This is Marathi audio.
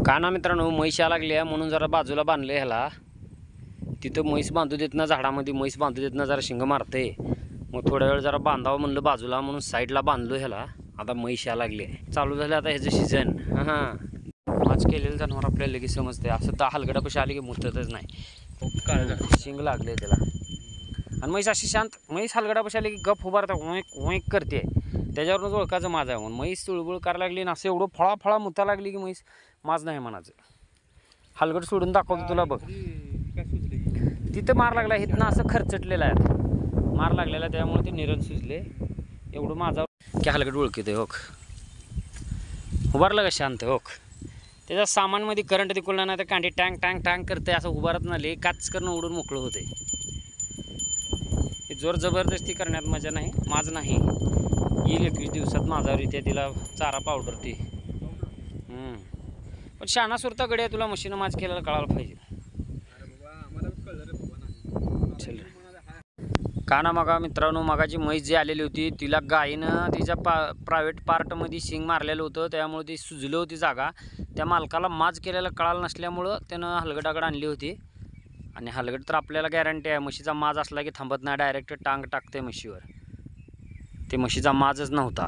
का ना मित्रांनो, म्हैस या लागली आहे म्हणून जरा बाजूला बांधलं ह्याला. तिथं म्हैस बांधू देत ना, झाडामध्ये म्हैस बांधू देत ना, जरा शिंग मारते. मग थोड्या वेळ जरा बांधावं म्हणलं बाजूला, म्हणून साईडला बांधलो ह्याला. आता म्हैस या लागली आहे, चालू झालं आता ह्याचं सीझन. आज केलेलं जनावर आपल्याला लगेच समजते. असं तर हलगडापाशी आले की मुततच नाही, शिंग लागले त्याला. आणि म्हैस अशी शांत, म्हैस हलगडापाशी आली की गप उभारता, ओंक ओंक करते. त्याच्यावरूनच ओळखायचं माझं आहे म्हणून. म्हैस तुळबुळ करायला लागली ना, असं एवढं फळा मुता लागली की म्हैस माझ नाही म्हणायचं. हलगड सोडून दाखवतो तुला बघ. तिथं मार लागला, इथनं असं खरचटलेलं आहे मार लागलेला, त्यामुळे ते निरण सुजले. एवढं माझा की हलगड ओळखीत आहे. होक उभारलं का शांत. होक त्याच्या सामानमध्ये करंट तिकवला नाही तर कांडी टँग टँग टँग करते. असं उभारत नाही, काच करणं उडून मोकळं होते. जोर जबरदस्ती करण्यात मजा नाही, माझं नाही. येईल 21 दिवसात माझ्यावर इथे. तिला चारा पावडर ती. पण शाणा सुरता गड्या, तुला मशीनं माझ केलेला कळायला पाहिजे. का ना मगा मित्रांनो, मगाची म्हैस जी आलेली होती तिला गायीनं तिच्या प्रायव्हेट पार्टमध्ये शिंग मारलेलं होतं, त्यामुळे ती सुजलं होती जागा. त्या मालकाला माज केलेला कळालं नसल्यामुळं त्यानं हलगडाकडे आणली होती. आणि हलगड तर आपल्याला गॅरंटी आहे, म्हशीचा माज असला की थांबत नाही, डायरेक्ट टांग टाकते म्हशीवर. ते म्हशीचा माजच नव्हता.